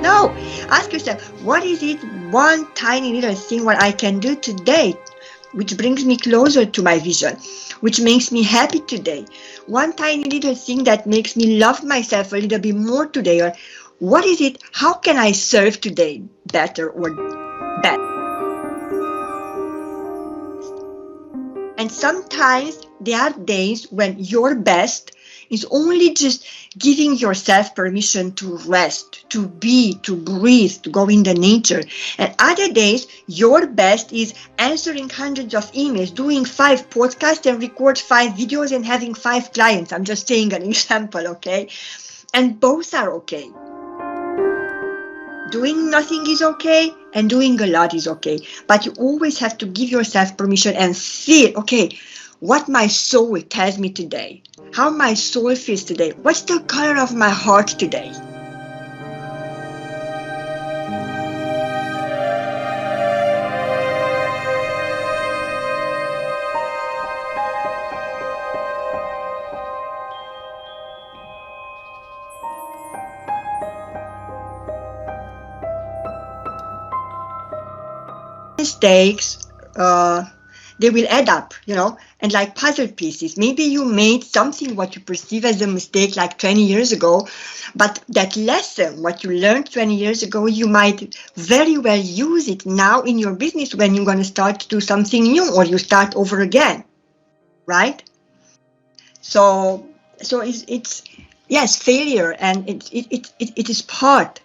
No. Ask yourself, what is it one tiny little thing what I can do today which brings me closer to my vision, which makes me happy today? One tiny little thing that makes me love myself a little bit more today, or what is it? How can I serve today better or better? And sometimes there are days when your best is only just giving yourself permission to rest, to be, to breathe, to go in the nature. And other days, your best is answering hundreds of emails, doing 5 podcasts and record 5 videos and having 5 clients. I'm just saying an example, okay? And both are okay. Doing nothing is okay and doing a lot is okay. But you always have to give yourself permission and feel, okay, what my soul tells me today, how my soul feels today, what's the color of my heart today. Mistakes, they will add up, and like puzzle pieces. Maybe you made something what you perceive as a mistake like 20 years ago, but that lesson, what you learned 20 years ago, you might very well use it now in your business when you're going to start to do something new or you start over again, right? So it's yes, failure, and it is part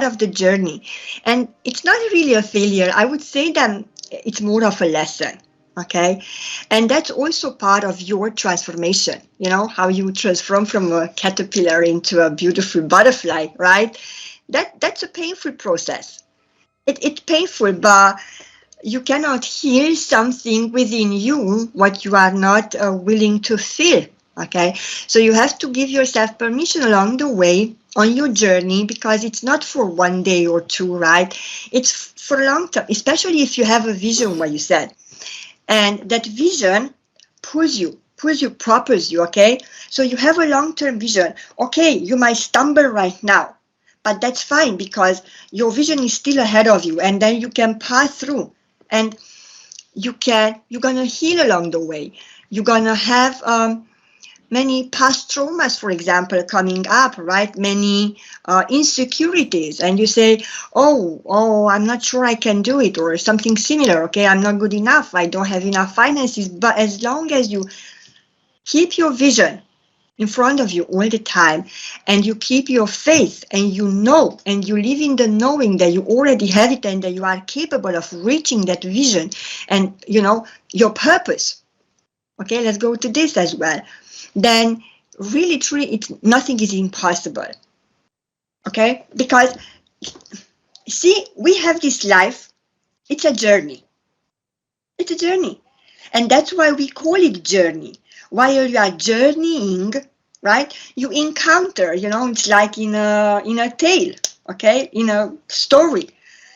of the journey, and it's not really a failure. I would say that it's more of a lesson, okay? And that's also part of your transformation. How you transform from a caterpillar into a beautiful butterfly, right? That's a painful process. It's painful, but you cannot heal something within you what you are not willing to feel. Okay, so you have to give yourself permission along the way on your journey, because it's not for one day or two, right? It's for a long time, especially if you have a vision, what you said. And that vision pulls you, propels you, okay? So you have a long-term vision. Okay, you might stumble right now, but that's fine because your vision is still ahead of you, and then you can pass through, and you're gonna heal along the way. You're gonna have many past traumas, for example, coming up, right? Many insecurities, and you say, oh, I'm not sure I can do it, or something similar. Okay, I'm not good enough. I don't have enough finances. But as long as you keep your vision in front of you all the time, and you keep your faith, and and you live in the knowing that you already have it and that you are capable of reaching that vision and, your purpose. Okay, let's go to this as well. Then really, truly, nothing is impossible. Okay? Because, see, we have this life. It's a journey. It's a journey. And that's why we call it journey. While you are journeying, right, you encounter, it's like in a tale, okay, in a story.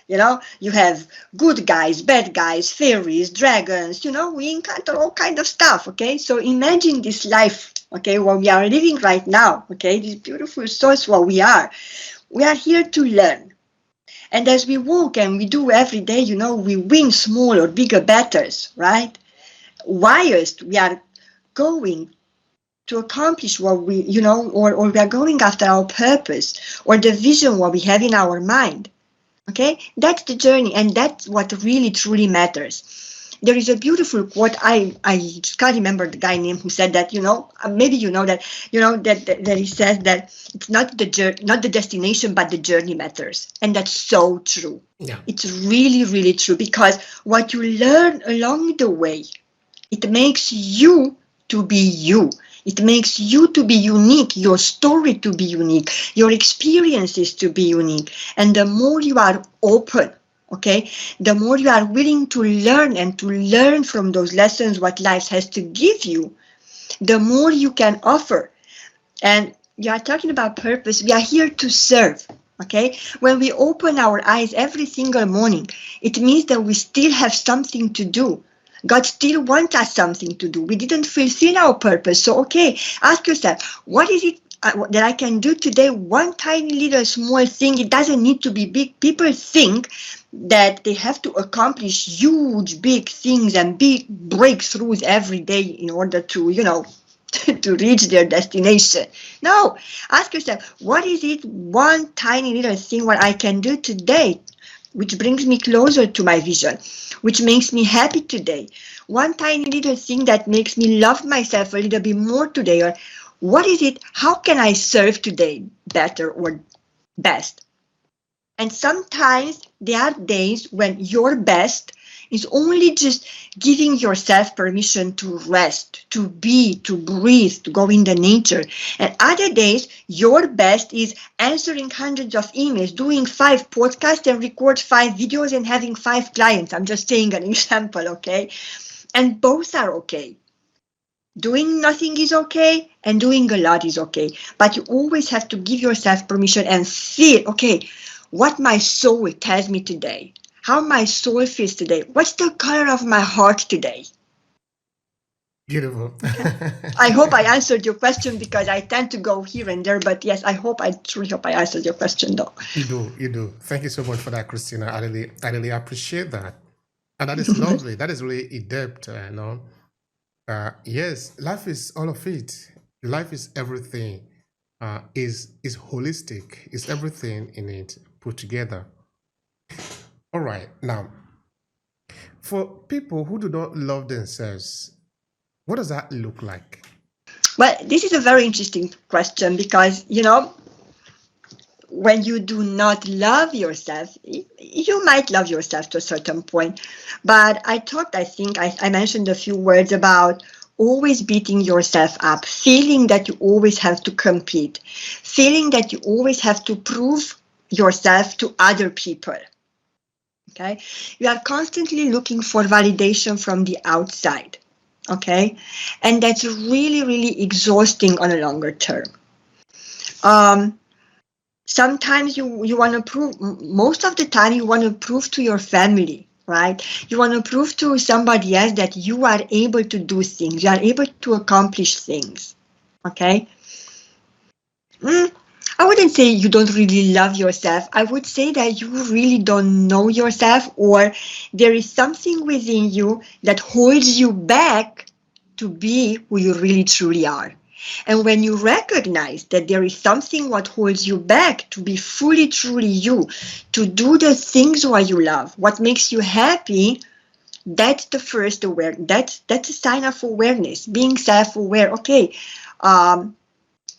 You have good guys, bad guys, fairies, dragons, we encounter all kinds of stuff, okay? So imagine this life, okay, what we are living right now, okay? This beautiful source what we are. We are here to learn. And as we walk and we do every day, we win small or bigger battles, right? Whilst we are going to accomplish what we, or we are going after our purpose or the vision what we have in our mind. Okay, that's the journey, and that's what really truly matters. There is a beautiful quote. I just can't remember the guy name who said that. Maybe that he says that it's not the destination, but the journey matters, and that's so true. Yeah, it's really, really true, because what you learn along the way, it makes you to be you. It makes you to be unique, your story to be unique, your experiences to be unique. And the more you are open, okay, the more you are willing to learn and to learn from those lessons what life has to give you, the more you can offer. And you are talking about purpose. We are here to serve, okay? When we open our eyes every single morning, it means that we still have something to do. God still wants us something to do. We didn't fulfill our purpose. So, okay, ask yourself, what is it that I can do today, one tiny little small thing. It doesn't need to be big. People think that they have to accomplish huge, big things and big breakthroughs every day in order to, to reach their destination. No, ask yourself, what is it, one tiny little thing what I can do today, which brings me closer to my vision, which makes me happy today? One tiny little thing that makes me love myself a little bit more today, or what is it, how can I serve today better or best? And sometimes there are days when your best is only just giving yourself permission to rest, to be, to breathe, to go in the nature. And other days, your best is answering hundreds of emails, doing 5 podcasts and record 5 videos and having 5 clients. I'm just saying an example, okay? And both are okay. Doing nothing is okay and doing a lot is okay. But you always have to give yourself permission and feel, okay, what my soul tells me today, how my soul feels today, what's the color of my heart today. Beautiful. I hope I answered your question, because I tend to go here and there, but yes, I truly hope I answered your question though. You do. Thank you so much for that, Krisztina. I really appreciate that. And that is lovely. That is really in depth, yes, life is all of it. Life is everything. Is holistic. Is everything in it put together. All right. Now, for people who do not love themselves, what does that look like? Well, this is a very interesting question, because, when you do not love yourself, you might love yourself to a certain point. But I think I mentioned a few words about always beating yourself up, feeling that you always have to compete, feeling that you always have to prove yourself to other people. Okay? You are constantly looking for validation from the outside. Okay? And that's really, really exhausting on a longer term. Sometimes you want to prove, most of the time you want to prove to your family, right? You want to prove to somebody else that you are able to do things, you are able to accomplish things, okay? I wouldn't say you don't really love yourself. I would say that you really don't know yourself, or there is something within you that holds you back to be who you really truly are. And when you recognize that there is something what holds you back to be fully, truly you, to do the things what you love, what makes you happy, that's the first awareness. That's a sign of awareness, being self-aware. Okay, I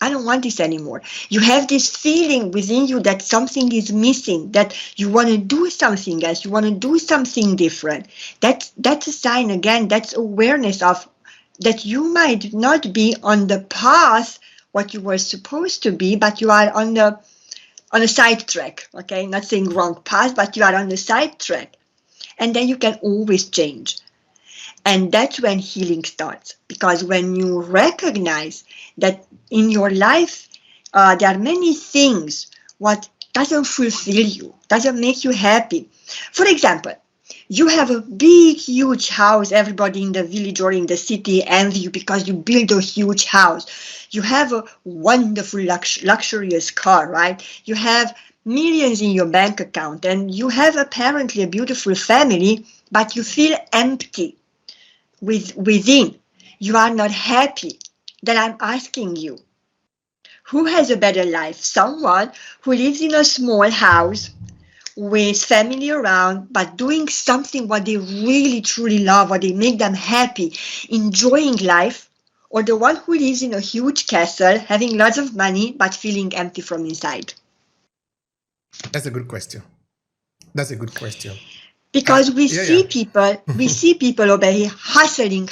don't want this anymore. You have this feeling within you that something is missing, that you want to do something else, you want to do something different. That's a sign, again, that's awareness of that you might not be on the path what you were supposed to be, but you are on a side track, okay? Not saying wrong path, but you are on the side track. And then you can always change. And that's when healing starts. Because when you recognize that in your life, there are many things what doesn't fulfill you, doesn't make you happy. For example, you have a big, huge house. Everybody in the village or in the city envy you because you build a huge house. You have a wonderful, luxurious car, right? You have millions in your bank account, and you have apparently a beautiful family, but you feel empty within. You are not happy. Then I'm asking you, who has a better life? Someone who lives in a small house with family around, but doing something what they really truly love, what they make them happy, enjoying life, or the one who lives in a huge castle, having lots of money, but feeling empty from inside? That's a good question. That's a good question. Because we see people, Obehi, hustling.